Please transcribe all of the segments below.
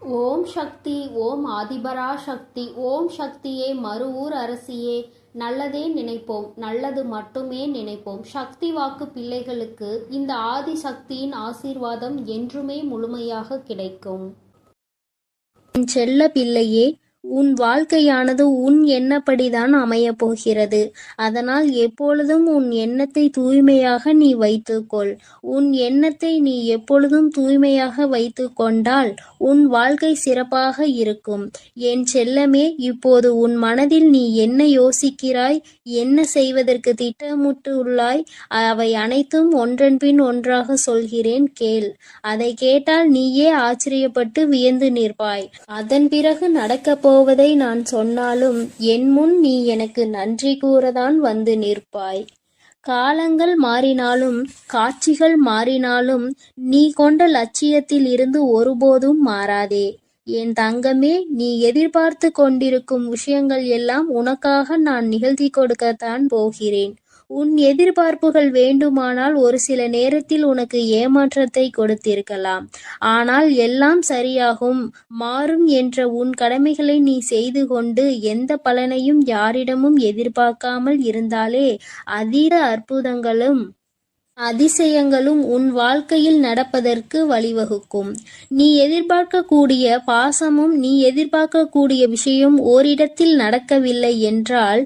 ஓம் சக்தி. ஓம் ஆதிபரா சக்தி. ஓம் சக்தியே, மறுவூர் அரசியே. நல்லதே நினைப்போம், நல்லது மட்டுமே நினைப்போம். சக்தி வாக்கு பிள்ளைகளுக்கு இந்த ஆதி சக்தியின் ஆசீர்வாதம் என்றுமே முழுமையாக கிடைக்கும். என் செல்ல பிள்ளையே, உன் வாழ்க்கையானது உன் எண்ணப்படிதான் அமையப் போகிறது. அதனால் எப்பொழுதும் உன் எண்ணத்தை தூய்மையாக நீ வைத்துக்கொள். உன் எண்ணத்தை நீ எப்பொழுதும் தூய்மையாக வைத்து கொண்டால் உன் வாழ்க்கை சிறப்பாக இருக்கும். என் செல்லமே, இப்போது உன் மனதில் நீ என்ன யோசிக்கிறாய், என்ன செய்வதற்கு திட்டமிட்டுள்ளாய், அவை அனைத்தும் ஒன்றன் பின் ஒன்றாக சொல்கிறேன், கேள். அதை கேட்டால் நீயே ஆச்சரியப்பட்டு வியந்து நிற்பாய். அதன் பிறகு நடக்கப் போவதை நான் சொன்னாலும் என் முன் நீ எனக்கு நன்றி கூறதான் வந்து நிற்பாய். காலங்கள் மாறினாலும் காட்சிகள் மாறினாலும் நீ கொண்ட லட்சியத்தில் இருந்து ஒருபோதும் மாறாதே. என் தங்கமே, நீ எதிர்பார்த்து கொண்டிருக்கும் விஷயங்கள் எல்லாம் உனக்காக நான் நிகழ்த்தி கொடுக்கத்தான் போகிறேன். உன் எதிர்பார்ப்புகள் வேண்டுமானால் ஒரு சில நேரத்தில் உனக்கு ஏமாற்றத்தை கொடுத்திருக்கலாம். ஆனால் எல்லாம் சரியாகும், மாறும் என்ற உன் கடமைகளை நீ செய்து கொண்டு எந்த பலனையும் யாரிடமும் எதிர்பார்க்காமல் இருந்தாலே அதீத அற்புதங்களும் அதிசயங்களும் உன் வாழ்க்கையில் நடப்பதற்கு வழிவகுக்கும். நீ எதிர்பார்க்கக்கூடிய பாசமும் நீ எதிர்பார்க்கக்கூடிய விஷயம் ஓரிடத்தில் நடக்கவில்லை என்றால்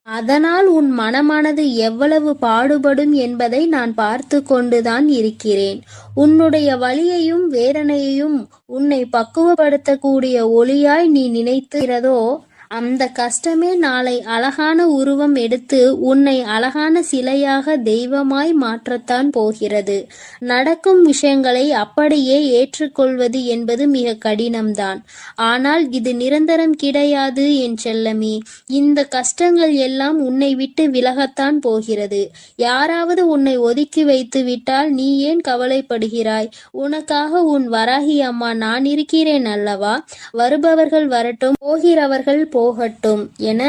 அதனால் உன் மனமானது எவ்வளவு பாடுபடும் என்பதை நான் பார்த்து கொண்டுதான் இருக்கிறேன். உன்னுடைய வலியையும் வேதனையையும் உன்னை பக்குவப்படுத்தக்கூடிய ஒளியாய் நீ நினைக்கிறதோ அந்த கஷ்டமே நாளை அழகான உருவம் எடுத்து உன்னை அழகான சிலையாக தெய்வமாய் மாற்றத்தான் போகிறது. நடக்கும் விஷயங்களை அப்படியே ஏற்றுக்கொள்வது என்பது மிக கடினம்தான். ஆனால் இது நிரந்தரம் கிடையாது என் செல்லமே. இந்த கஷ்டங்கள் எல்லாம் உன்னை விட்டு விலகத்தான் போகிறது. யாராவது உன்னை ஒதுக்கி வைத்து விட்டால் நீ ஏன் கவலைப்படுகிறாய்? உனக்காக உன் வராகி அம்மா நான் இருக்கிறேன் அல்லவா? வருபவர்கள் வரட்டும், போகிறவர்கள் போகட்டும் என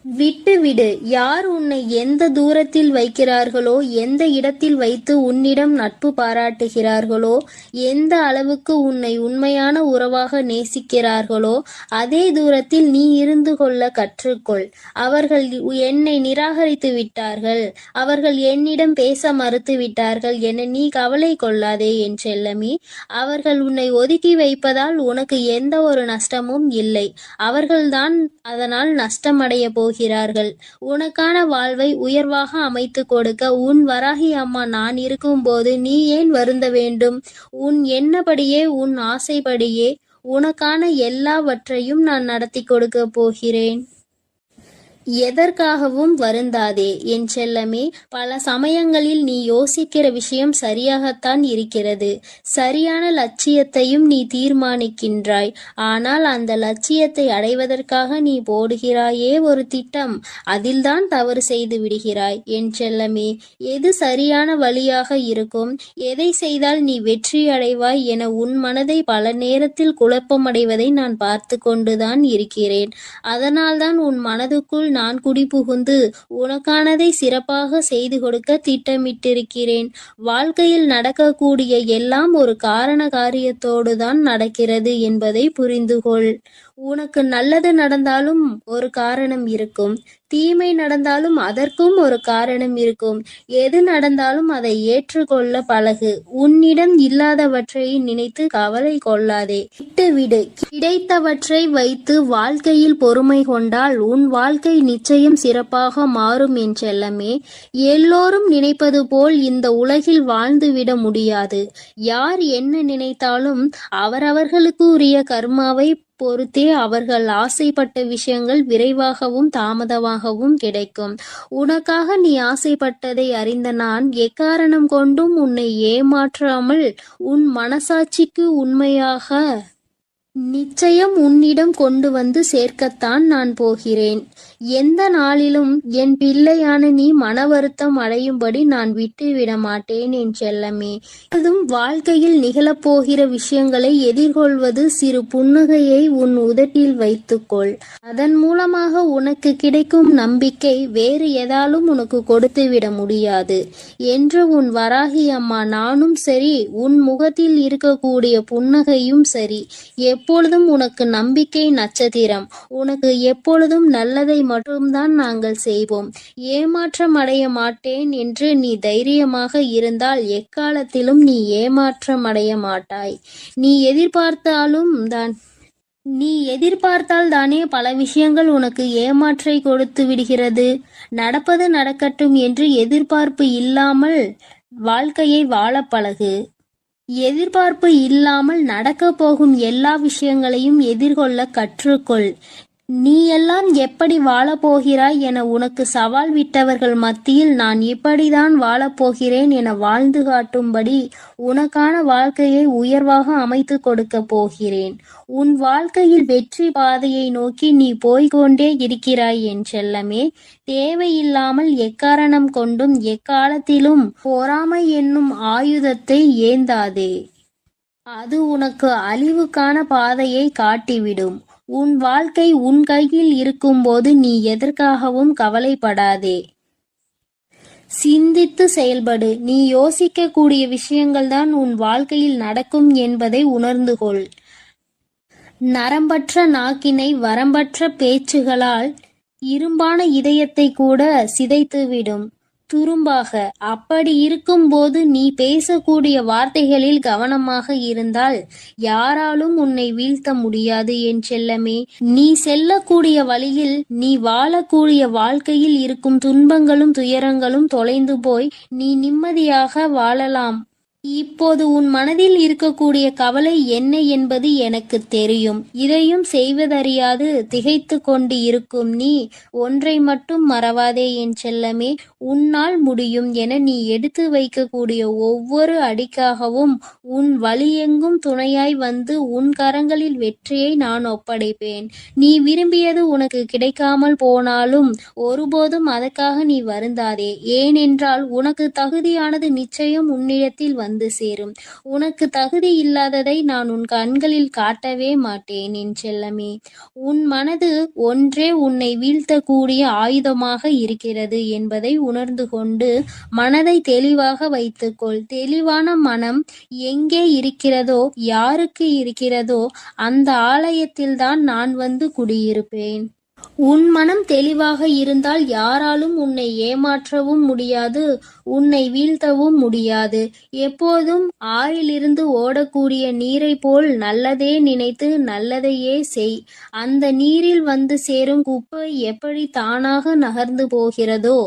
விட்டுவிடு. யார் உன்னை எந்த தூரத்தில் வைக்கிறார்களோ, எந்த இடத்தில் வைத்து உன்னிடம் நட்பு பாராட்டுகிறார்களோ, எந்த அளவுக்கு உன்னை உண்மையான உறவாக நேசிக்கிறார்களோ அதே தூரத்தில் நீ இருந்து கொள்ள கற்றுக்கொள். அவர்கள் என்னை நிராகரித்து விட்டார்கள், அவர்கள் என்னிடம் பேச மறுத்து விட்டார்கள் என நீ கவலை கொள்ளாதே என் செல்லமே. அவர்கள் உன்னை ஒதுக்கி வைப்பதால் உனக்கு எந்த ஒரு நஷ்டமும் இல்லை. அவர்கள்தான் அதனால் நஷ்டமடைய போகிறார்கள். உனக்கான வாழ்வை உயர்வாக அமைத்து கொடுக்க உன் வராகி அம்மா நான் இருக்கும்போது நீ ஏன் வருந்த வேண்டும்? உன் எண்ணப்படியே, உன் ஆசைப்படியே உனக்கான எல்லாவற்றையும் நான் நடத்தி கொடுக்க போகிறேன். எதற்காகவும் வருந்தாதே என் செல்லமே. பல சமயங்களில் நீ யோசிக்கிற விஷயம் சரியாகத்தான் இருக்கிறது. சரியான லட்சியத்தையும் நீ தீர்மானிக்கின்றாய். ஆனால் அந்த லட்சியத்தை அடைவதற்காக நீ போடுகிறாயே ஒரு திட்டம், அதில்தான் தவறு செய்து விடுகிறாய் என் செல்லமே. எது சரியான வழியாக இருக்கும், எதை செய்தால் நீ வெற்றி அடைவாய் என உன் மனதை பல நேரத்தில் குழப்பமடைவதை நான் பார்த்து கொண்டுதான் இருக்கிறேன். அதனால்தான் உன் மனதுக்குள் நான் குடிபுகுந்து உனக்கானதை சிறப்பாக செய்து கொடுக்க திட்டமிட்டிருக்கிறேன். வாழ்க்கையில் நடக்கக்கூடிய எல்லாம் ஒரு காரண காரியத்தோடு தான் நடக்கிறது என்பதை புரிந்துகொள். உனக்கு நல்லது நடந்தாலும் ஒரு காரணம் இருக்கும், தீமை நடந்தாலும் அதற்கும் ஒரு காரணம் இருக்கும். எது நடந்தாலும் அதை ஏற்றுக்கொள்ள பழகு. உன்னிடம் இல்லாதவற்றை நினைத்து கவலை கொள்ளாதே, விட்டுவிடு. கிடைத்தவற்றை வைத்து வாழ்க்கையில் பொறுமை கொண்டால் உன் வாழ்க்கை நிச்சயம் சிறப்பாக மாறும் என் செல்லமே. எல்லோரும் நினைப்பது போல் இந்த உலகில் வாழ்ந்துவிட முடியாது. யார் என்ன நினைத்தாலும் அவரவர்களுக்கு உரிய கர்மாவை பொறுத்தே அவர்கள் ஆசைப்பட்ட விஷயங்கள் விரைவாகவும் தாமதமாகவும் கிடைக்கும். உனக்காக நீ ஆசைப்பட்டதை அறிந்த நான் எக்காரணம் கொண்டும் உன்னை ஏமாற்றாமல் உன் மனசாட்சிக்கு உண்மையாக நிச்சயம் உன்னிடம் கொண்டு வந்து சேர்க்கத்தான் நான் போகிறேன். எந்த நாளிலும் என் பிள்ளையான நீ மன வருத்தம் அடையும்படி நான் விட்டுவிட மாட்டேன் என் செல்லமே. அதுவும் வாழ்க்கையில் நிகழப்போகிற விஷயங்களை எதிர்கொள்வது சிறு புன்னகையை உன் உதட்டில் வைத்துக்கொள். அதன் மூலமாக உனக்கு கிடைக்கும் நம்பிக்கை வேறு எதாலும் உனக்கு கொடுத்துவிட முடியாது என்று உன் வராகி அம்மா நானும் சரி, உன் முகத்தில் இருக்கக்கூடிய புன்னகையும் சரி, எப்பொழுதும் உனக்கு நம்பிக்கை நட்சத்திரம். உனக்கு எப்பொழுதும் நல்லதை மட்டும்தான் நாங்கள் செய்வோம். ஏமாற்றம் அடைய மாட்டேன் என்று நீ தைரியமாக இருந்தால் எக்காலத்திலும் நீ ஏமாற்றம் அடைய மாட்டாய். நீ எதிர்பார்த்தால் தானே பல விஷயங்கள் உனக்கு ஏமாற்றை கொடுத்து விடுகிறது. நடப்பது நடக்கட்டும் என்று எதிர்பார்ப்பு இல்லாமல் வாழ்க்கையை வாழ பழகு. எதிர்பார்ப்பு இல்லாமல் நடக்கப் போகும் எல்லா விஷயங்களையும் எதிர்கொள்ள கற்றுக்கொள். நீ எல்லாம் எப்படி வாழப்போகிறாய் என உனக்கு சவால் விட்டவர்கள் மத்தியில் நான் இப்படிதான் வாழப்போகிறேன் என வாழ்ந்து காட்டும்படி உனக்கான வாழ்க்கையை உயர்வாக அமைத்து கொடுக்க போகிறேன். உன் வாழ்க்கையில் வெற்றி பாதையை நோக்கி நீ போய்கொண்டே இருக்கிறாய் என் செல்லமே. தேவையில்லாமல் எக்காரணம் கொண்டும் எக்காலத்திலும் பொறாமை என்னும் ஆயுதத்தை ஏந்தாதே. அது உனக்கு அழிவுக்கான பாதையை காட்டிவிடும். உன் வாழ்க்கை உன் கையில் இருக்கும்போது நீ எதற்காகவும் கவலைப்படாதே. சிந்தித்து செயல்படு. நீ யோசிக்கக்கூடிய விஷயங்கள்தான் உன் வாழ்க்கையில் நடக்கும் என்பதை உணர்ந்து கொள். நரம்பற்ற நாக்கினை வரம்பற்ற பேச்சுகளால் இரும்பான இதயத்தை கூட சிதைத்துவிடும் துரும்பாக. அப்படி இருக்கும்போது நீ பேசக்கூடிய வார்த்தைகளில் கவனமாக இருந்தால் யாராலும் உன்னை வீழ்த்த முடியாது என் செல்லமே. நீ செல்லக்கூடிய வழியில், நீ வாழக்கூடிய வாழ்க்கையில் இருக்கும் துன்பங்களும் துயரங்களும் தொலைந்து போய் நீ நிம்மதியாக வாழலாம். இப்போது உன் மனதில் இருக்கக்கூடிய கவலை என்ன என்பது எனக்கு தெரியும். இதையும் செய்வதறியாது திகைத்து கொண்டு இருக்கும் நீ ஒன்றை மட்டும் மறவாதே என் செல்லமே. உன்னால் முடியும் என நீ எடுத்து வைக்கக்கூடிய ஒவ்வொரு அடிக்காகவும் உன் வழியெங்கும் துணையாய் வந்து உன் கரங்களில் வெற்றியை நான் ஒப்படைப்பேன். நீ விரும்பியது உனக்கு கிடைக்காமல் போனாலும் ஒருபோதும் அதற்காக நீ வருந்தாதே. ஏனென்றால் உனக்கு தகுதியானது நிச்சயம் உன்னிடத்தில் வந்து சேரும். உனக்கு தகுதி இல்லாததை நான் உன் கண்களில் காட்டவே மாட்டேன் என் செல்லமே. உன் மனது ஒன்றே உன்னை வீழ்த்தக்கூடிய ஆயுதமாக இருக்கிறது என்பதை உணர்ந்து கொண்டு மனதை தெளிவாக வைத்துக்கொள். தெளிவான மனம் எங்கே இருக்கிறதோ, யாருக்கு இருக்கிறதோ அந்த ஆலயத்தில்தான் நான் வந்து குடியிருப்பேன். உன் மனம் தெளிவாக இருந்தால் யாராலும் உன்னை ஏமாற்றவும் முடியாது, உன்னை வீழ்த்தவும் முடியாது. எப்போதும் ஆறிலிருந்து ஓடக்கூடிய நீரை போல் நல்லதே நினைத்து நல்லதையே செய். அந்த நீரில் வந்து சேரும் குப்பை எப்படி தானாக நகர்ந்து போகிறதோ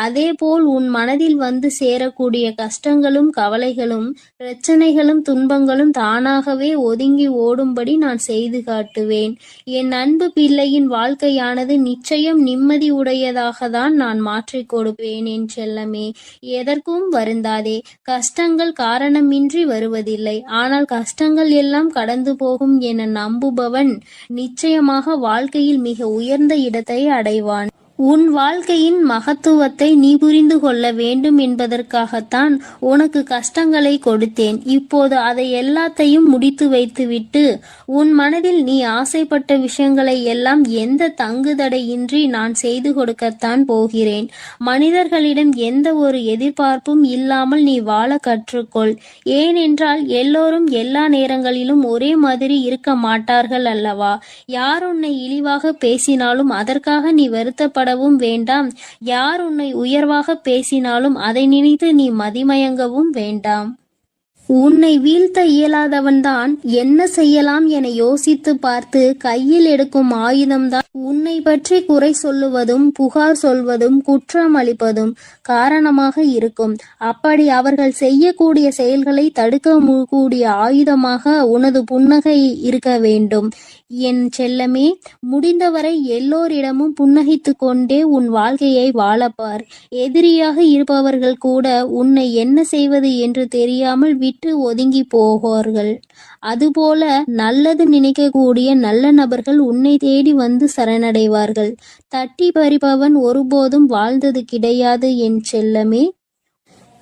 அதே போல் உன் மனதில் வந்து சேரக்கூடிய கஷ்டங்களும் கவலைகளும் பிரச்சனைகளும் துன்பங்களும் தானாகவே ஒதுங்கி ஓடும்படி நான் செய்து காட்டுவேன். என் அன்பு பிள்ளையின் வாழ்க்கையானது நிச்சயம் நிம்மதி உடையதாகத்தான் நான் மாற்றிக் கொடுப்பேன் என் செல்லமே. எதற்கும் வருந்தாதே. கஷ்டங்கள் காரணமின்றி வருவதில்லை. ஆனால் கஷ்டங்கள் எல்லாம் கடந்து போகும் என நம்புபவன் நிச்சயமாக வாழ்க்கையில் மிக உயர்ந்த இடத்தை அடைவான். உன் வாழ்க்கையின் மகத்துவத்தை நீ புரிந்து கொள்ள வேண்டும் என்பதற்காகத்தான் உனக்கு கஷ்டங்களை கொடுத்தேன். இப்போது அதை எல்லாத்தையும் முடித்து வைத்துவிட்டு உன் மனதில் நீ ஆசைப்பட்ட விஷயங்களை எல்லாம் எந்த தங்குதடையின்றி நான் செய்து கொடுக்கத்தான் போகிறேன். மனிதர்களிடம் எந்த ஒரு எதிர்பார்ப்பும் இல்லாமல் நீ வாழ கற்றுக்கொள். ஏனென்றால் எல்லோரும் எல்லா நேரங்களிலும் ஒரே மாதிரி இருக்க மாட்டார்கள் அல்லவா? யார் உன்னை இழிவாக பேசினாலும் அதற்காக நீ வருத்தப்பட வேண்டாம். யார் உன்னை உயர்வாக பேசினாலும் அதை நினைத்து நீ மதிமயங்கவும் வேண்டாம். உன்னை வீழ்த்த இயலாதவன்தான் என்ன செய்யலாம் என யோசித்து பார்த்து கையில் எடுக்கும் ஆயுதம்தான் உன்னை பற்றி குறை சொல்லுவதும் புகார் சொல்வதும் குற்றம் அளிப்பதும் காரணமாக இருக்கும். அப்படி அவர்கள் செய்யக்கூடிய செயல்களை தடுக்க கூடிய ஆயுதமாக உனது புன்னகை இருக்க வேண்டும் என் செல்லமே. முடிந்தவரை எல்லோரிடமும் புன்னகைத்து கொண்டே உன் வாழ்க்கையை வாழப்பார். எதிரியாக இருப்பவர்கள் கூட உன்னை என்ன செய்வது என்று தெரியாமல் விட்டு விட்டு ஒதுங்கி போவார்கள். அதுபோல நல்லது நினைக்கக்கூடிய நல்ல நபர்கள் உன்னை தேடி வந்து சரணடைவார்கள். தட்டி பறிப்பவன் ஒருபோதும் வாழ்ந்தது கிடையாது என் செல்லமே.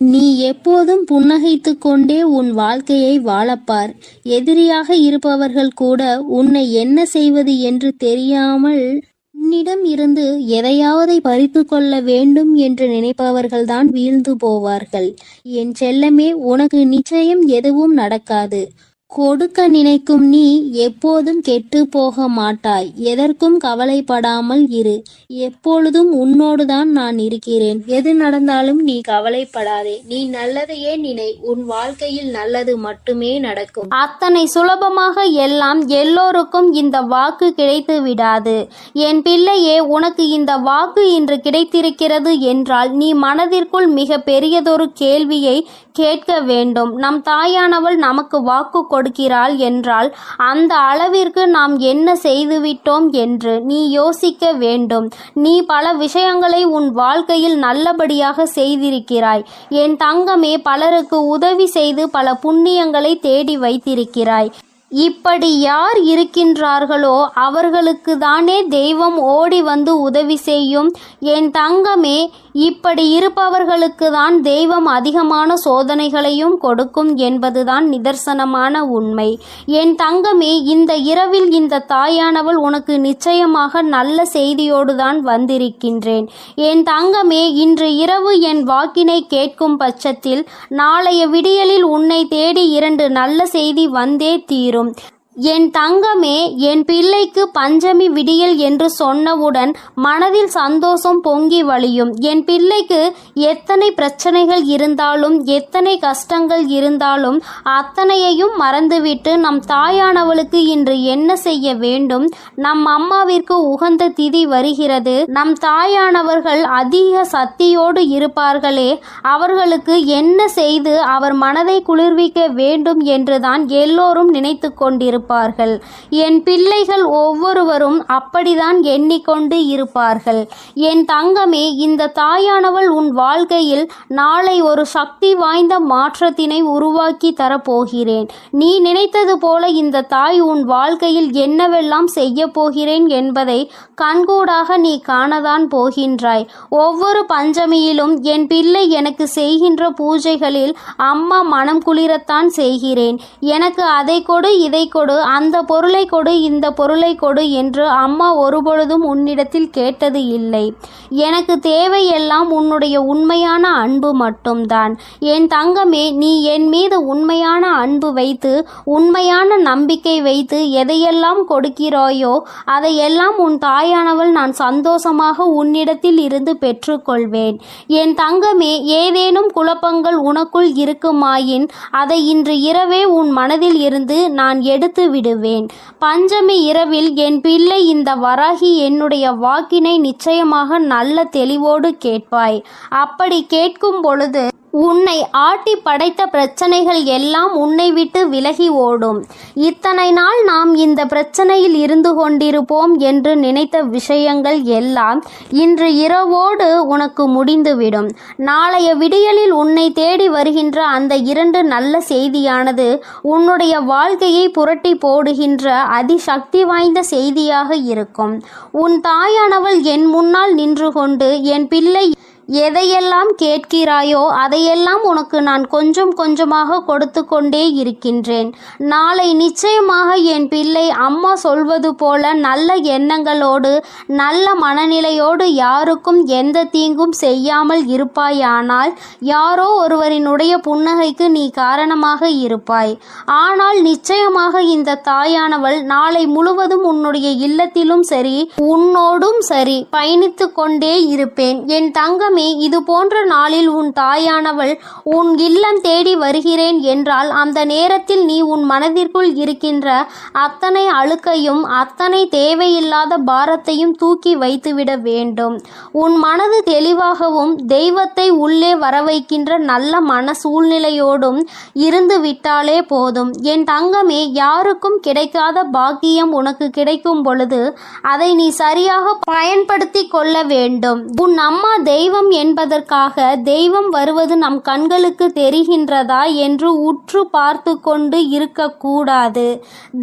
நீ எப்போதும் புன்னகைத்து கொண்டே உன் வாழ்க்கையை வாழப்பார். எதிரியாக இருப்பவர்கள் கூட உன்னை என்ன செய்வது என்று தெரியாமல் உன்னிடம் இருந்து எதையாவதை பறித்து கொள்ள வேண்டும் என்று நினைப்பவர்கள்தான் வீழ்ந்து போவார்கள். என் செல்லமே, உனக்கு நிச்சயம் எதுவும் நடக்காது. கொடுக்க நினைக்கும் நீ எப்போதும் கெட்டு போக மாட்டாய். எதற்கும் கவலைப்படாமல் இரு. எப்பொழுதும் உன்னோடுதான் நான் இருக்கிறேன். எது நடந்தாலும் நீ கவலைப்படாதே. நீ நல்லதையே நினை. உன் வாழ்க்கையில் நல்லது மட்டுமே நடக்கும். அத்தனை சுலபமாக எல்லாம் எல்லோருக்கும் இந்த வாக்கு கிடைத்து விடாது. என் பிள்ளையே, உனக்கு இந்த வாக்கு இன்று கிடைத்திருக்கிறது என்றால் நீ மனதிற்குள் மிக பெரியதொரு கேள்வியை கேட்க வேண்டும். நம் தாயானவள் நமக்கு வாக்கு கொடுக்கிறாள் என்றால் அந்த அளவிற்கு நாம் என்ன செய்துவிட்டோம் என்று நீ யோசிக்க வேண்டும். நீ பல விஷயங்களை உன் வாழ்க்கையில் நல்லபடியாக செய்திருக்கிறாய் என் தங்கமே. பலருக்கு உதவி செய்து பல புண்ணியங்களை தேடி வைத்திருக்கிறாய். இப்படி யார் இருக்கின்றார்களோ அவர்களுக்கு தானே தெய்வம் ஓடி வந்து உதவி செய்யும் என் தங்கமே. இப்படி இருப்பவர்களுக்கு தான் தெய்வம் அதிகமான சோதனைகளையும் கொடுக்கும் என்பதுதான் நிதர்சனமான உண்மை. என் தங்கமே, இந்த இரவில் இந்த தாயானவள் உனக்கு நிச்சயமாக நல்ல செய்தியோடு தான் வந்திருக்கின்றேன். என் தங்கமே, இன்று இரவு என் வாக்கினை கேட்கும் பட்சத்தில் நாளைய விடியலில் உன்னை தேடி 2 நல்ல செய்தி வந்தே தீரும். என் தங்கமே, என் பிள்ளைக்கு பஞ்சமி விடியல் என்று சொன்னவுடன் மனதில் சந்தோஷம் பொங்கி வழியும். என் பிள்ளைக்கு எத்தனை பிரச்சனைகள் இருந்தாலும் எத்தனை கஷ்டங்கள் இருந்தாலும் அத்தனையையும் மறந்துவிட்டு நம் தாயானவளுக்கு இன்று என்ன செய்ய வேண்டும்? நம் அம்மாவிற்கு உகந்த திதி வருகிறது. நம் தாயானவர்கள் அதிக சக்தியோடு இருப்பார்களே, அவர்களுக்கு என்ன செய்து அவர் மனதை குளிர்விக்க வேண்டும் என்றுதான் எல்லோரும் நினைத்து கொண்டிருப்பார்கள். என் பிள்ளைகள் ஒவ்வொருவரும் அப்படிதான் எண்ணிக்கொண்டு இருப்பார்கள். என் தங்கமே, இந்த தாயானவள் உன் வாழ்க்கையில் நாளை ஒரு சக்தி வாய்ந்த மாற்றத்தினை உருவாக்கி தரப்போகிறேன். நீ நினைத்தது போல இந்த தாய் உன் வாழ்க்கையில் என்னவெல்லாம் செய்ய போகிறேன் என்பதை கண்கூடாக நீ காணதான் போகின்றாய். ஒவ்வொரு பஞ்சமியிலும் என் பிள்ளை எனக்கு செய்கின்ற பூஜைகளில் அம்மா மனம் குளிரத்தான் செய்கிறேன். எனக்கு அதை கொடு, இதை கொடு, அந்த பொருளை கொடு, இந்த பொருளை கொடு என்று அம்மா ஒருபொழுதும் உன்னிடத்தில் கேட்டது இல்லை. எனக்கு தேவையெல்லாம் உன்னுடைய உண்மையான அன்பு மட்டும்தான். என் தங்கமே, நீ என் மீது உண்மையான அன்பு வைத்து உண்மையான நம்பிக்கை வைத்து எதையெல்லாம் கொடுக்கிறாயோ அதையெல்லாம் உன் தாயானவள் நான் சந்தோஷமாக உன்னிடத்தில் இருந்து பெற்றுக்கொள்வேன். என் தங்கமே, ஏதேனும் குழப்பங்கள் உனக்குள் இருக்குமாயின் அதை இன்று இரவே உன் மனதில் இருந்து நான் எடுத்து விடுவேன். பஞ்சமி இரவில் என் பிள்ளை இந்த வராகி என்னுடைய வாக்கினை நிச்சயமாக நல்ல தெளிவோடு கேட்பாய். அப்படி கேட்கும் பொழுது உன்னை ஆட்டி படைத்த பிரச்சனைகள் எல்லாம் உன்னை விட்டு விலகி ஓடும். இத்தனை நாள் நாம் இந்த பிரச்சனையில் இருந்து கொண்டிருப்போம் என்று நினைத்த விஷயங்கள் எல்லாம் இன்று இரவோடு உனக்கு முடிந்துவிடும். நாளைய விடியலில் உன்னை தேடி வருகின்ற அந்த 2 நல்ல செய்தியானது உன்னுடைய வாழ்க்கையை புரட்டி போடுகின்ற அதிசக்தி வாய்ந்த செய்தியாக இருக்கும். உன் தாயானவள் என் முன்னால் நின்று கொண்டு என் பிள்ளை எதையெல்லாம் கேட்கிறாயோ அதையெல்லாம் உனக்கு நான் கொஞ்சம் கொஞ்சமாக கொடுத்து கொண்டே இருக்கின்றேன். நாளை நிச்சயமாக என் பிள்ளை அம்மா சொல்வது போல நல்ல எண்ணங்களோடு நல்ல மனநிலையோடு யாருக்கும் எந்த தீங்கும் செய்யாமல் இருப்பாயானால் யாரோ ஒருவரினுடைய புன்னகைக்கு நீ காரணமாக இருப்பாய். ஆனால் நிச்சயமாக இந்த தாயானவள் நாளை முழுவதும் உன்னுடைய இல்லத்திலும் சரி உன்னோடும் சரி பயணித்து கொண்டே இருப்பேன். என் தங்கமே, இது போன்ற நாளில் உன் தாயானவள் உன் இல்லம் தேடி வருகிறேன் என்றால் அந்த நேரத்தில் நீ உன் மனதிற்குள் இருக்கின்ற அத்தனை அழுக்கையும் அத்தனை தேவையில்லாத பாரத்தையும் தூக்கி வைத்துவிட வேண்டும். உன் மனது தெளிவாகவும் தெய்வத்தை உள்ளே வரவைக்கின்ற நல்ல மன சூழ்நிலையோடும் இருந்து விட்டாலே போதும். என் தங்கமே, யாருக்கும் கிடைக்காத பாக்கியம் உனக்கு கிடைக்கும் பொழுது அதை நீ சரியாக பயன்படுத்தி கொள்ள வேண்டும். உன் அம்மா தெய்வம் வேண்டும் என்பதற்காக தெய்வம் வருவது நம் கண்களுக்கு தெரிகின்றதா என்று உற்று பார்த்து கொண்டு இருக்கக்கூடாது.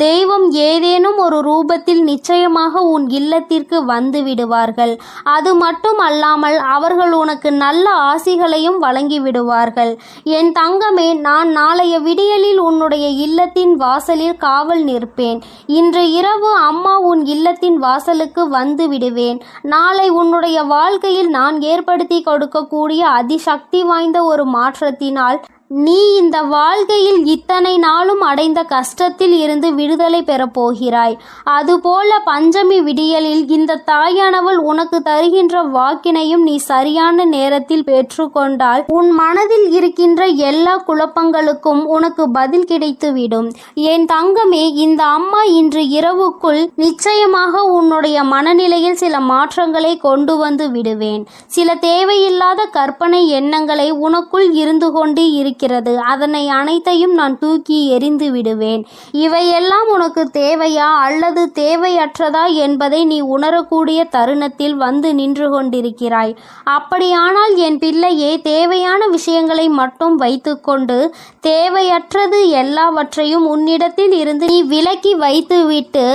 தெய்வம் ஏதேனும் ஒரு ரூபத்தில் நிச்சயமாக உன் இல்லத்திற்கு வந்து விடுவார்கள். அது மட்டும் அல்லாமல் அவர்கள் உனக்கு நல்ல ஆசிகளையும் வழங்கி விடுவார்கள். என் தங்கமே, நான் நாளைய விடியலில் உன்னுடைய இல்லத்தின் வாசலில் காவல் நிற்பேன். இன்று இரவு அம்மா உன் இல்லத்தின் வாசலுக்கு வந்து விடுவேன். நாளை உன்னுடைய வாழ்க்கையில் நான் ஏற்படுத்தி கொடுக்கக்கூடிய அதிசக்தி வாய்ந்த ஒரு மாற்றத்தினால் நீ இந்த வாழ்க்கையில் இத்தனை நாளும் அடைந்த கஷ்டத்தில் இருந்து விடுதலை பெறப்போகிறாய். அதுபோல பஞ்சமி விடியலில் இந்த தாயானவள் உனக்கு தருகின்ற வாக்கினையும் நீ சரியான நேரத்தில் பெற்றுக்கொண்டால் உன் மனதில் இருக்கின்ற எல்லா குழப்பங்களுக்கும் உனக்கு பதில் கிடைத்துவிடும். என் தங்கமே, இந்த அம்மா இன்று இரவுக்குள் நிச்சயமாக உன்னுடைய மனநிலையில் சில மாற்றங்களை கொண்டு வந்து விடுவேன். சில தேவையில்லாத கற்பனை எண்ணங்களை உனக்குள் இருந்து கொண்டு இருக்கிறது. அதனை அனைத்தையும் நான் தூக்கி எறிந்து விடுவேன். இவையெல்லாம் உனக்கு தேவையா அல்லது தேவையற்றதா என்பதை நீ உணரக்கூடிய தருணத்தில் வந்து நின்று கொண்டிருக்கிறாய். அப்படியானால் என் பிள்ளையே, தேவையான விஷயங்களை மட்டும் வைத்துக்கொண்டு தேவையற்றது எல்லாவற்றையும் உன்னிடத்தில் இருந்து நீ விலக்கி வைத்துவிட்டு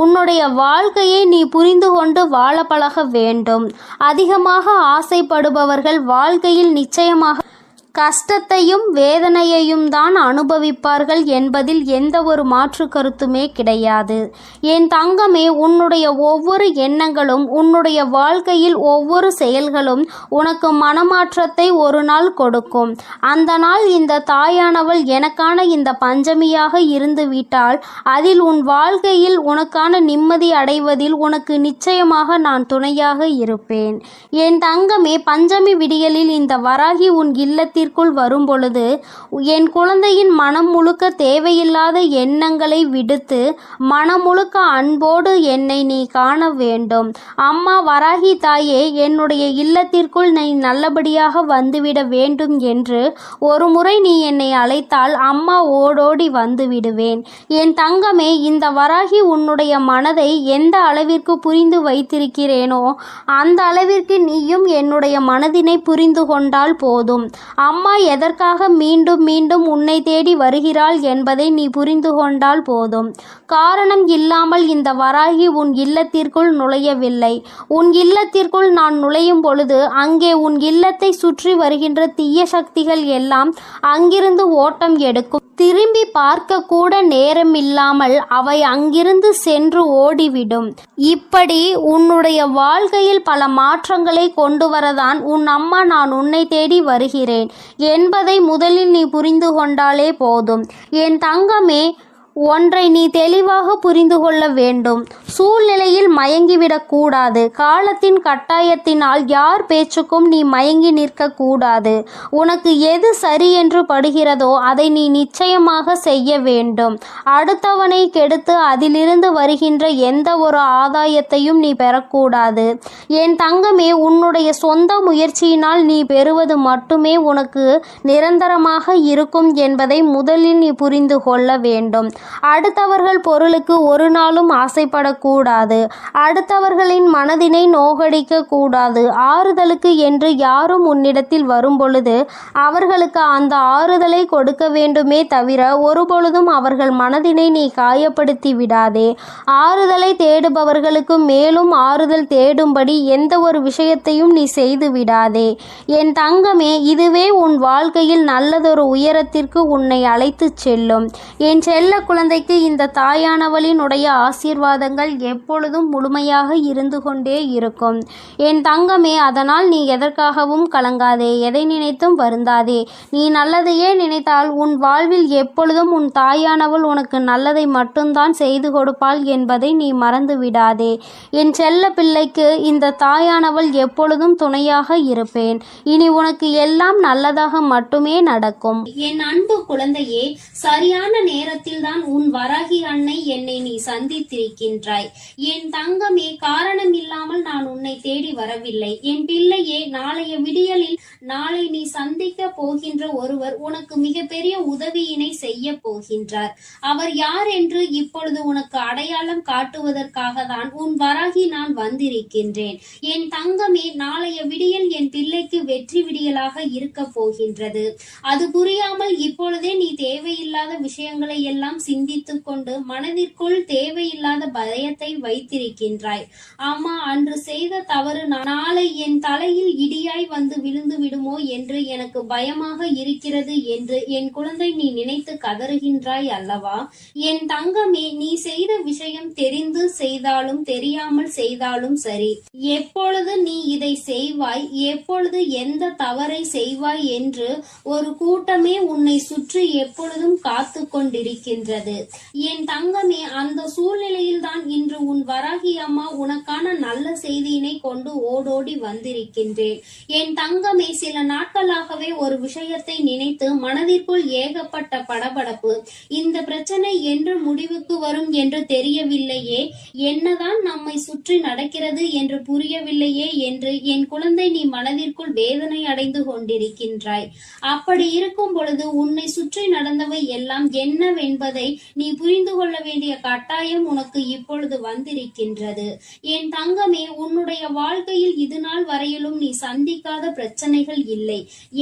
உன்னுடைய வாழ்க்கையை நீ புரிந்து கொண்டு வாழ பழக வேண்டும். அதிகமாக ஆசைப்படுபவர்கள் வாழ்க்கையில் நிச்சயமாக கஷ்டத்தையும் வேதனையையும் தான் அனுபவிப்பார்கள் என்பதில் எந்த ஒரு மாற்று கருத்துமே கிடையாது. என் தங்கமே, உன்னுடைய ஒவ்வொரு எண்ணங்களும் உன்னுடைய வாழ்க்கையில் ஒவ்வொரு செயல்களும் உனக்கு மனமாற்றத்தை ஒரு நாள் கொடுக்கும். அந்த நாள் இந்த தாயானவள் எனக்கான இந்த பஞ்சமியாக இருந்து விட்டால் அதில் உன் வாழ்க்கையில் உனக்கான நிம்மதி அடைவதில் உனக்கு நிச்சயமாக நான் துணையாக இருப்பேன். என் தங்கமே, பஞ்சமி விடியலில் இந்த வராகி உன் இல்லத்தில் வரும் பொழுது என் குழந்தையின் மனம் முழுக்க தேவையில்லாத எண்ணங்களை விடுத்து மனம் முழுக்க அன்போடு என்னை நீ காண வேண்டும். அம்மா வராகி தாயே, என்னுடைய இல்லத்திற்குள் நீ நல்லபடியாக வந்துவிட வேண்டும் என்று ஒரு முறை நீ என்னை அழைத்தால் அம்மா ஓடோடி வந்து விடுவேன். என் தங்கமே, இந்த வராகி உன்னுடைய மனதை எந்த அளவிற்கு புரிந்து வைத்திருக்கிறேனோ அந்த அளவிற்கு நீயும் என்னுடைய மனதினை புரிந்து கொண்டால் போதும். அம்மா எதற்காக மீண்டும் மீண்டும் உன்னை தேடி வருகிறாள் என்பதை நீ புரிந்து கொண்டால் போதும். காரணம் இல்லாமல் இந்த வராகி உன் இல்லத்திற்குள் நுழையவில்லை. உன் இல்லத்திற்குள் நான் நுழையும் பொழுது அங்கே உன் இல்லத்தை சுற்றி வருகின்ற தீய சக்திகள் எல்லாம் அங்கிருந்து ஓட்டம் எடுக்கும். திரும்பி பார்க்க கூட நேரமில்லாமல் அவை அங்கிருந்து சென்று ஓடிவிடும். இப்படி உன்னுடைய வாழ்க்கையில் பல மாற்றங்களை கொண்டு வரதான் உன் அம்மா நான் உன்னை தேடி வருகிறேன் என்பதை முதலில் நீ புரிந்து கொண்டாலே போதும். என் தங்கமே, ஒன்றை நீ தெளிவாக புரிந்து கொள்ள வேண்டும். சூழ்நிலையில் மயங்கிவிடக்கூடாது. காலத்தின் கட்டாயத்தினால் யார் பேச்சுக்கும் நீ மயங்கி நிற்கக்கூடாது. உனக்கு எது சரி என்று படுகிறதோ அதை நீ நிச்சயமாக செய்ய வேண்டும். அடுத்தவனை கெடுத்து அதிலிருந்து வருகின்ற எந்த ஒரு ஆதாயத்தையும் நீ பெறக்கூடாது. என் தங்கமே, உன்னுடைய சொந்த முயற்சியினால் நீ பெறுவது மட்டுமே உனக்கு நிரந்தரமாக இருக்கும் என்பதை முதலில் நீ புரிந்து கொள்ள வேண்டும். அடுத்தவர்கள் பொருளுக்கு ஒரு நாளும் ஆசைப்படக்கூடாது. அடுத்தவர்களின் மனதினை நோகடிக்க கூடாது. ஆறுதலுக்கு என்று யாரும் உன்னிடத்தில் வரும் பொழுது அவர்களுக்கு அந்த ஆறுதலை கொடுக்க வேண்டுமே தவிர ஒருபொழுதும் அவர்கள் மனதினை நீ காயப்படுத்தி விடாதே. ஆறுதலை தேடுபவர்களுக்கு மேலும் ஆறுதல் தேடும்படி எந்த ஒரு விஷயத்தையும் நீ செய்து விடாதே. என் தங்கமே, இதுவே உன் வாழ்க்கையில் நல்லதொரு உயரத்திற்கு உன்னை அழைத்து செல்லும். என் செல்ல குழந்தைக்கு இந்த தாயானவளினுடைய ஆசீர்வாதங்கள் எப்பொழுதும் முழுமையாக இருந்து கொண்டே இருக்கும். என் தங்கமே, அதனால் நீ எதற்காகவும் கலங்காதே, எதை நினைத்தும் வருந்தாதே. நீ நல்லதையே நினைத்தால் உன் வாழ்வில் எப்பொழுதும் உன் தாயானவள் உனக்கு நல்லதை மட்டும்தான் செய்து கொடுப்பாள் என்பதை நீ மறந்து விடாதே. என் செல்ல பிள்ளைக்கு இந்த தாயானவள் எப்பொழுதும் துணையாக இருப்பேன். இனி உனக்கு எல்லாம் நல்லதாக மட்டுமே நடக்கும். என் அன்பு குழந்தையே, சரியான நேரத்தில் தான் தான் உன் வராகி அன்னை என்னை நீ சந்தித்திருக்கின்றாய். என் தங்கமே, காரணம் இல்லாமல் நான் உன்னை தேடி வரவில்லை. என் பிள்ளையே, நாளைய விடியலில் நாளை நீ சந்திக்க போகின்ற ஒருவர் உனக்கு மிகப்பெரிய உதவியினை செய்ய போகின்றார். அவர் யார் என்று இப்பொழுது உனக்கு அடையாளம் காட்டுவதற்காக தான் உன் வராகி நான் வந்திருக்கின்றேன். என் தங்கமே, நாளைய விடியல் என் பிள்ளைக்கு வெற்றி விடியலாக இருக்க போகின்றது. அது புரியாமல் இப்பொழுதே நீ தேவையில்லாத விஷயங்களை எல்லாம் சிந்தித்துக் கொண்டு மனதிற்குள் தேவையில்லாத பயத்தை வைத்திருக்கின்றாய். அம்மா, அன்று செய்த தவறு நாளை என் தலையில் இடியாய் வந்து விழுந்து விடுமோ என்று எனக்கு பயமாக இருக்கிறது என்று என் குழந்தை நீ நினைத்து கதறுகின்றாய் அல்லவா? என் தங்கமே, நீ செய்த விஷயம் தெரிந்து செய்தாலும் தெரியாமல் செய்தாலும் சரி, எப்பொழுது நீ இதை செய்வாய், எப்பொழுது எந்த தவறை செய்வாய் என்று ஒரு கூட்டமே உன்னை சுற்றி எப்பொழுதும் காத்து கொண்டிருக்கின்றது. என் தங்கமே, அந்த சூழ்நிலையில் தான் இன்று உன் வராகி அம்மா உனக்கான நல்ல செய்தியினை கொண்டு ஓடோடி வந்திருக்கின்றேன். என் தங்கமே, சில நாட்களாகவே ஒரு விஷயத்தை நினைத்து மனதிற்குள் ஏகப்பட்ட படபடப்பு. இந்த பிரச்சனை என்று முடிவுக்கு வரும் என்று தெரியவில்லையே, என்னதான் நம்மை சுற்றி நடக்கிறது என்று புரியவில்லையே என்று என் குழந்தை நீ மனதிற்குள் வேதனை அடைந்து கொண்டிருக்கின்றாய். அப்படி இருக்கும் பொழுது உன்னை சுற்றி நடந்தவை எல்லாம் என்னவென்பதை நீ புரிந்து கொள்ள வேண்டிய கட்டாயம் உனக்கு இப்பொழுது வந்திருக்கின்றது. என் தங்கமே, உன்னுடைய வாழ்க்கையில் இது நாள் வரையிலும் நீ சந்திக்காத பிரச்சனைகள் இல்லை.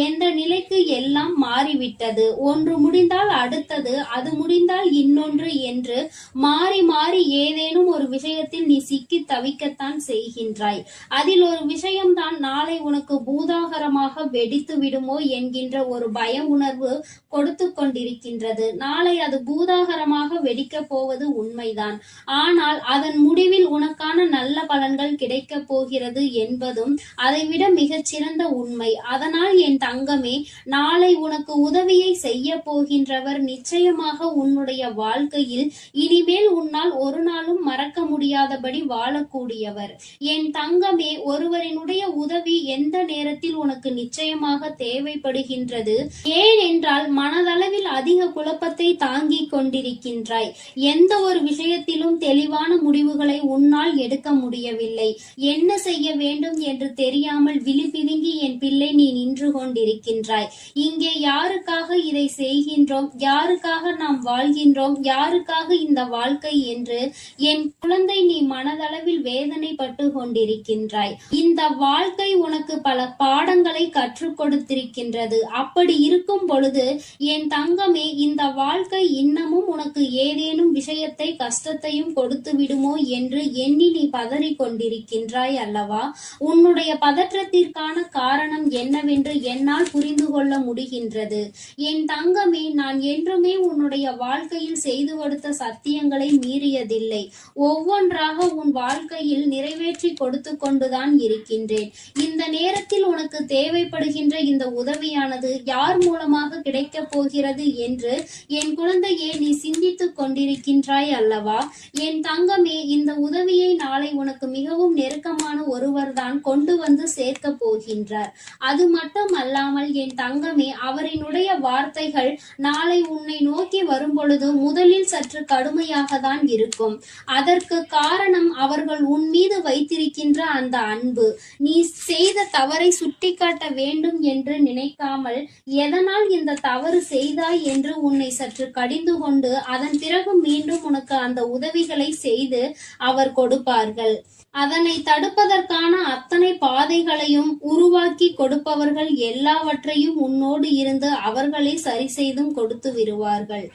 எந்த நிலைக்கு எல்லாம் மாறிவிட்டது. ஒன்று முடிந்தால் அடுத்தது, அது முடிந்தால் இன்னொன்று என்று மாறி மாறி ஏதேனும் ஒரு விஷயத்தில் நீ சிக்கி தவிக்கத்தான் செய்கின்றாய். அதில் ஒரு விஷயம்தான் நாளை உனக்கு பூதாகரமாக வெடித்து விடுமோ என்கின்ற ஒரு பய உணர்வு கொடுத்து கொண்டிருக்கின்றது. நாளை அது பூதாகரமாக வெடிக்க போவது உண்மைதான். ஆனால் அதன் முடிவில் உனக்கான நல்ல பலன்கள் கிடைக்க போகிறது என்பதும் அதைவிட மிகச் சிறந்த உண்மை. அதனால் என் தங்கமே, நாளை உனக்கு உதவியை செய்ய போகின்றவர் நிச்சயமாக உன்னுடைய வாழ்க்கையில் இனிமேல் உன்னால் ஒரு நாளும் மறக்க முடியாதபடி வாழக்கூடியவர். என் தங்கமே, ஒருவரினுடைய உதவி எந்த நேரத்தில் உனக்கு நிச்சயமாக தேவைப்படுகின்றது. ஏனென்றால் மனதளவில் அதிக குழப்பத்தை தாங்கிக் கொண்டிருக்கின்றாய். எந்த ஒரு விஷயத்திலும் தெளிவான முடிவுகளை உன்னால் எடுக்க முடியவில்லை. என்ன செய்ய வேண்டும் என்று தெரியாமல் விழிபிதுங்கி என் பிள்ளை நீ நின்று கொண்டிருக்கின்றாய். இங்கே யாருக்காக இதை செய்கின்றோம், யாருக்காக நாம் வாழ்கின்றோம், யாருக்காக இந்த வாழ்க்கை என்று என் குழந்தை நீ மனதளவில் வேதனைப்பட்டு கொண்டிருக்கின்றாய். இந்த வாழ்க்கை உனக்கு பல பாடங்களை கற்றுக் கொடுத்திருக்கின்றது. அப்படி இருக்கும் பொழுது என் தங்கமே, இந்த வாழ்க்கை இன்னமும் உனக்கு ஏதேனும் விஷயத்தை கஷ்டத்தையும் கொடுத்து விடுமோ என்று எண்ணி நீ பதறி கொண்டிருக்கின்றாய் அல்லவா? உன்னுடைய பதற்றத்திற்கான காரணம் என்னவென்று என்னால் புரிந்து கொள்ள முடிகின்றது. என் தங்கமே, நான் என்றுமே உன்னுடைய வாழ்க்கையில் செய்து கொடுத்த சத்தியங்களை மீறியதில்லை. ஒவ்வொன்றாக உன் வாழ்க்கையில் நிறைவேற்றி கொடுத்து கொண்டுதான் இருக்கின்றேன். இந்த நேரத்தில் உனக்கு தேவைப்படுகின்ற இந்த உதவியானது யார் மூலமாக கிடைக்கப் போகிறது என்று என் குழந்தையே நீ சிந்தித்துக் கொண்டிருக்கின்றாய் அல்லவா? என் தங்கமே, இந்த உதவியை நாளை உனக்கு மிகவும் நெருக்கமான ஒருவர்தான் கொண்டு வந்து சேர்க்க போகின்றார். அது மட்டும் அல்லாமல் என் தங்கமே, அவரினுடைய வார்த்தைகள் நாளை உன்னை நோக்கி வரும் பொழுது முதலில் சற்று கடுமையாக தான் இருக்கும். அதற்கு காரணம் அவர்கள் உன் மீது வைத்திருக்கின்ற அந்த அன்பு. நீ செய்த தவறை சுட்டிக்காட்ட வேண்டும் என்று நினைக்காமல் எதனால் இந்த தவறு செய்தாய் என்று உன்னை சற்று கடிந்து கொண்டு அதன் பிறகு மீண்டும் உனக்கு அந்த உதவிகளை செய்து அவர் கொடுப்பார்கள். அதனை தடுப்பதற்கான அத்தனை பாதைகளையும் உருவாக்கி கொடுப்பவர்கள் எல்லாவற்றையும் உன்னோடு இருந்து அவர்களே சரி செய்தும் கொடுத்து விடுவார்கள்.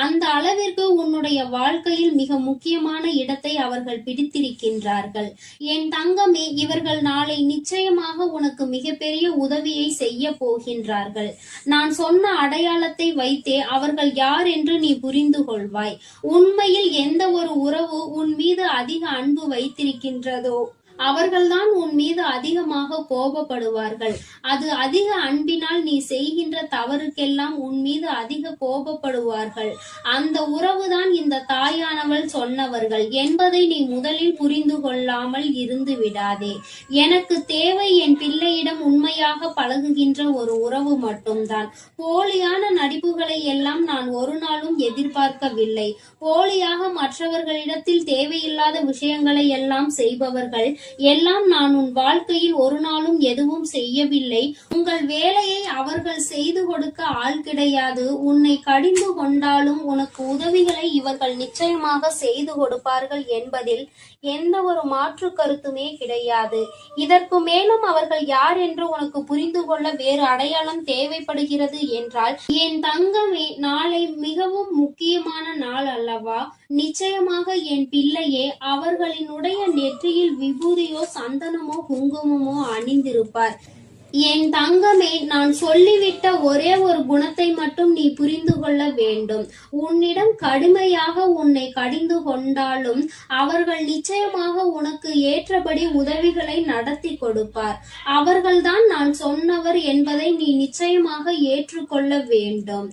அந்த அளவிற்கு உன்னுடைய வாழ்க்கையில் மிக முக்கியமான இடத்தை அவர்கள் பிடித்திருக்கின்றார்கள். என் தங்கமே, இவர்கள் நாளை நிச்சயமாக உனக்கு மிகப்பெரிய உதவியை செய்ய போகின்றார்கள். நான் சொன்ன அடையாளத்தை வைத்தே அவர்கள் யார் என்று நீ புரிந்து கொள்வாய். உண்மையில் எந்த ஒரு உறவு உன் மீது அதிக அன்பு வைத்திருக்கின்றதோ அவர்கள்தான் உன் மீது அதிகமாக கோபப்படுவார்கள். அது அதிக அன்பினால் நீ செய்கின்ற தவறுக்கெல்லாம் உன் மீது அதிக கோபப்படுவார்கள். அந்த உறவுதான் இந்த தாயானவள் சொன்னவர்கள் என்பதை நீ முதலில் புரிந்து கொள்ளாமல் இருந்து விடாதே. எனக்கு தேவை என் பிள்ளையிடம் உண்மையாக பழகுகின்ற ஒரு உறவு மட்டும்தான். போலியான நடிப்புகளை எல்லாம் நான் ஒரு நாளும் எதிர்பார்க்கவில்லை. போலியாக மற்றவர்களிடத்தில் தேவையில்லாத விஷயங்களை எல்லாம் செய்பவர்கள் எல்லாம் நான் உன் வாழ்க்கையில் ஒரு நாளும் எதுவும் செய்யவில்லை. உங்கள் வேலையை அவர்கள் செய்து கொடுக்க ஆள் கிடையாது. உன்னை கடிந்து கொண்டாலும் உனக்கு உதவிகளை இவர்கள் நிச்சயமாக செய்து கொடுப்பார்கள் என்பதில் எந்த ஒரு மாற்று கருத்துமே கிடையாது. இதற்கு மேலும் அவர்கள் யார் என்று உனக்கு புரிந்து கொள்ள வேறு அடையாளம் தேவைப்படுகிறது என்றால், என் தங்கமே, நாளை மிகவும் முக்கியமான நாள் அல்லவா? நிச்சயமாக என் பிள்ளையே அவர்களினுடைய நெற்றியில் விபூதியோ சந்தனமோ குங்குமமோ அணிந்திருப்பார். என் தங்கமே, நான் சொல்லிவிட்ட ஒரே ஒரு குணத்தை மட்டும் நீ புரிந்து கொள்ள வேண்டும். உன்னிடம் கடுமையாக உன்னை கடிந்து கொண்டாலும் அவர்கள் நிச்சயமாக உனக்கு ஏற்றபடி உதவிகளை நடத்தி கொடுப்பார். அவர்கள்தான் நான் சொன்னவர் என்பதை நீ நிச்சயமாக ஏற்றுக்கொள்ள வேண்டும்.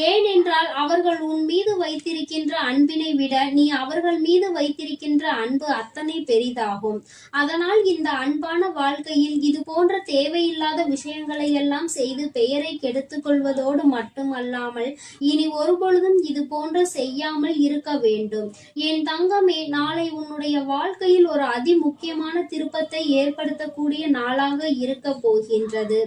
ஏனென்றால் அவர்கள் உன் மீது வைத்திருக்கின்ற அன்பினை விட நீ அவர்கள் மீது வைத்திருக்கின்ற அன்பு அத்தனை பெரிதாகும். அதனால் இந்த அன்பான வாழ்க்கையில் இது போன்ற தேவையில்லாத விஷயங்களை எல்லாம் செய்து பெயரை கெடுத்துக் கொள்வதோடு மட்டுமல்லாமல் இனி ஒருபொழுதும் இது போன்ற செய்யாமல் இருக்க வேண்டும். என் தங்கமே, நாளை உன்னுடைய வாழ்க்கையில் ஒரு அதி முக்கியமான திருப்பத்தை ஏற்படுத்தக்கூடிய நாளாக இருக்க போகின்றது.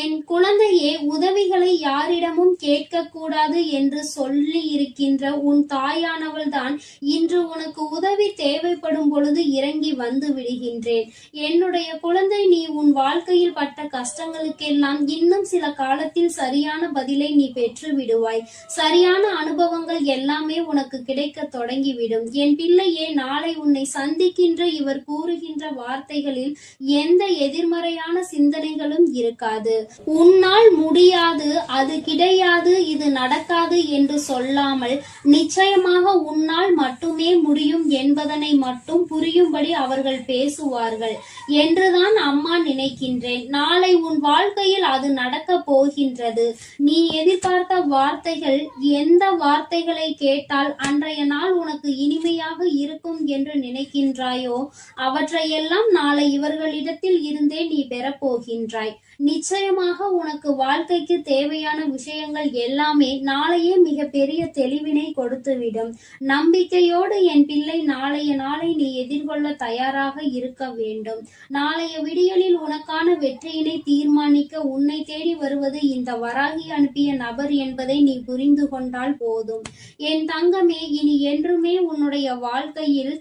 என் குழந்தையே, உதவிகளை யாரிடமும் கேட்க கூடாது என்று சொல்லி இருக்கின்ற உன் தாயானவள் தான் இன்று உனக்கு உதவி தேவைப்படும் பொழுது இறங்கி வந்து விடுகின்றேன். என்னுடைய குழந்தை, நீ உன் வாழ்க்கையில் பட்ட கஷ்டங்களுக்கெல்லாம் இன்னும் சில காலத்தில் சரியான பதிலை நீ பெற்று விடுவாய். சரியான அனுபவங்கள் எல்லாமே உனக்கு கிடைக்க தொடங்கிவிடும். என் பிள்ளையே, நாளை உன்னை சந்திக்கின்ற இவர் கூறுகின்ற வார்த்தைகளில் எந்த எதிர்மறையான சிந்தனைகளும் இருக்காது. உன்னால் முடியாது, அது கிடையாது, இது நடக்காது என்று சொல்லாமல் நிச்சயமாக உன்னால் மட்டுமே முடியும் என்பதனை மட்டும் புரியும்படி அவர்கள் பேசுவார்கள் என்றுதான் அம்மா நினைக்கின்றேன். நாளை உன் வாழ்க்கையில் அது நடக்க போகின்றது. நீ எதிர்பார்த்த வார்த்தைகள், எந்த வார்த்தைகளை கேட்டால் அன்றைய நாள் உனக்கு இனிமையாக இருக்கும் என்று நினைக்கின்றாயோ அவற்றையெல்லாம் நாளை இவர்களிடத்தில் இருந்தே நீ பெறப்போகின்றாய். நிச்சயமாக உனக்கு வாழ்க்கைக்கு தேவையான விஷயங்கள் எல்லாமே நாளையே மிக பெரிய தெளிவினை கொடுத்துவிடும். நம்பிக்கையோடு என் பிள்ளை, நாளைய நாளை நீ எதிர்கொள்ள தயாராக இருக்க வேண்டும். நாளைய விடியலில் உனக்கான வெற்றியினை தீர்மானிக்க உன்னை தேடி வருவது இந்த வராகி அனுப்பிய நபர் என்பதை நீ புரிந்து கொண்டால் போதும். என் தங்கமே, இனி என்றுமே உன்னுடைய வாழ்க்கையில்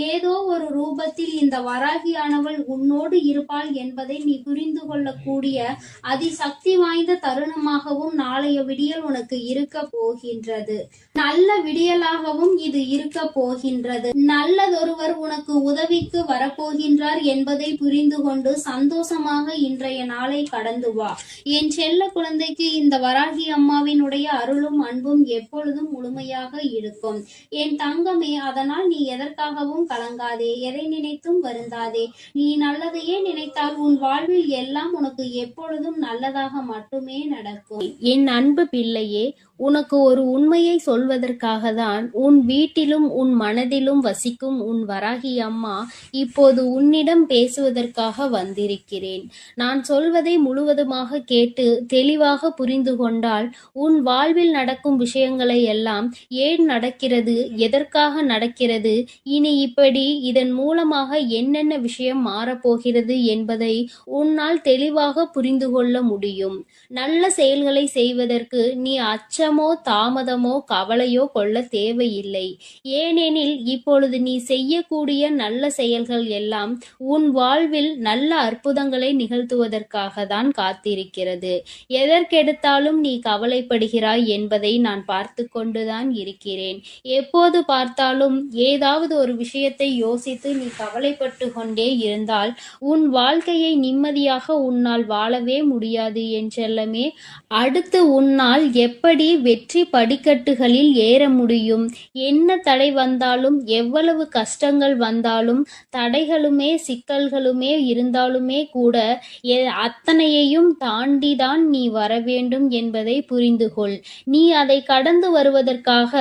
ஏதோ ஒரு ரூபத்தில் இந்த வராகியானவள் உன்னோடு இருப்பாள் என்பதை நீ புரிந்து கொள்ளக்கூடிய அதிசக்தி வாய்ந்த தருணமாகவும் நாளைய விடியல் உனக்கு இருக்க போகின்றது. நல்ல விடியலாகவும் இது இருக்க போகின்றது. நல்லதொருவர் உனக்கு உதவிக்கு வரப்போகின்றார் என்பதை புரிந்து கொண்டு சந்தோஷமாக இன்றைய நாளை கடந்து வா. என் செல்ல குழந்தைக்கு இந்த வராகி அம்மாவினுடைய அருளும் அன்பும் எப்பொழுதும் முழுமையாக இருக்கும். என் தங்கமே, அதனால் நீ எதற்காகவும் கலங்காதே, எதை நினைத்தும் வருந்தாதே. நீ நல்லதையே நினைத்தால் உன் வாழ்வில் எல்லாம் உனக்கு எப்பொழுதும் நல்லதாக மட்டுமே நடக்கும். என் அன்பு பிள்ளையே, உனக்கு ஒரு உண்மையை சொல்வதற்காக தான் உன் வீட்டிலும் உன் மனதிலும் வசிக்கும் உன் வராகி அம்மா இப்போது உன்னிடம் பேசுவதற்காக வந்திருக்கிறேன். நான் சொல்வதை முழுவதுமாக கேட்டு தெளிவாக புரிந்து கொண்டால் உன் வாழ்வில் நடக்கும் விஷயங்களை எல்லாம் ஏன் நடக்கிறது, எதற்காக நடக்கிறது, இனி இப்படி இதன் மூலமாக என்னென்ன விஷயம் மாறப்போகிறது என்பதை உன்னால் தெளிவாக புரிந்து கொள்ள முடியும். நல்ல செயல்களை செய்வதற்கு நீ அச்சமோ தாமதமோ கவலையோ கொள்ள தேவையில்லை. ஏனெனில் இப்பொழுது நீ செய்யக்கூடிய நல்ல செயல்கள் எல்லாம் உன் வாழ்வில் நல்ல அற்புதங்களை நிகழ்த்துவதற்காக தான் காத்திருக்கிறது. எதற்கெடுத்தாலும் நீ கவலைப்படுகிறாய் என்பதை நான் பார்த்து கொண்டுதான் இருக்கிறேன். எப்போது பார்த்தாலும் ஏதாவது ஒரு விஷயத்தை யோசித்து நீ கவலைப்பட்டு கொண்டே இருந்தால் உன் வாழ்க்கையை நிம்மதியாக உன்னால் வாழவே முடியாது என் செல்லமே. அடுத்து உன்னால் எப்படி வெற்றி படிக்கட்டுகளில் ஏற முடியும். என்ன தடை வந்தாலும், எவ்வளவு கஷ்டங்கள் வந்தாலும், தடைகளுமே சிக்கல்களுமே இருந்தாலுமே கூட அத்தனையையும் தாண்டிதான் நீ வர வேண்டும் என்பதை புரிந்து கொள். நீ அதை கடந்து வருவதற்காக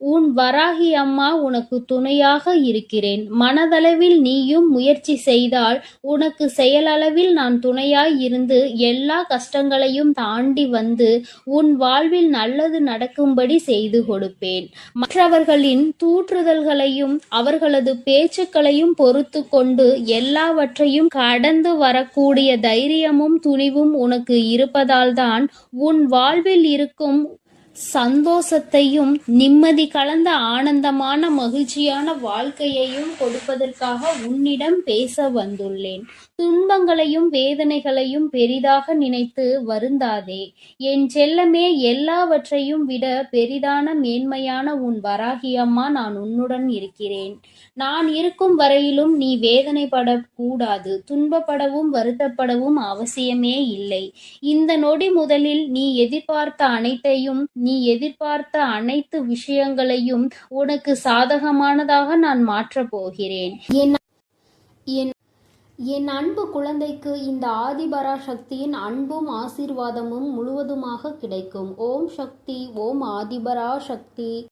உன் வராகி அம்மா உனக்கு துணையாக இருக்கிறேன். மனதளவில் நீயும் முயற்சி செய்தால் உனக்கு செயலளவில் நான் துணையாய் இருந்து எல்லா கஷ்டங்களையும் தாண்டி வந்து உன் வாழ்வில் நல்லது நடக்கும்படி செய்து கொடுப்பேன். மற்றவர்களின் தூற்றுதல்களையும் அவர்களது பேச்சுக்களையும் பொறுத்து கொண்டு எல்லாவற்றையும் கடந்து வரக்கூடிய தைரியமும் துணிவும் உனக்கு இருப்பதால்தான் உன் வாழ்வில் இருக்கும் சந்தோஷத்தையும் நிம்மதி கலந்த ஆனந்தமான மகிழ்ச்சியான வாழ்க்கையையும் கொடுப்பதற்காக உன்னிடம் பேச வந்துள்ளேன். துன்பங்களையும் வேதனைகளையும் பெரிதாக நினைத்து வருந்தாதே என் செல்லமே. எல்லாவற்றையும் விட பெரிதான மேன்மையான உன் வராகி அம்மா நான் உன்னுடன் இருக்கிறேன். நான் இருக்கும் வரையிலும் நீ வேதனைப்படக்கூடாது, துன்பப்படவும் வருத்தப்படவும் அவசியமே இல்லை. இந்த நொடி முதலில் நீ எதிர்பார்த்த அனைத்து விஷயங்களையும் உனக்கு சாதகமானதாக நான் மாற்றப் போகிறேன். என் அன்பு குழந்தைக்கு இந்த ஆதிபராசக்தியின் அன்பும் ஆசீர்வாதமும் முழுவதுமாக கிடைக்கும். ஓம் சக்தி, ஓம் ஆதிபராசக்தி.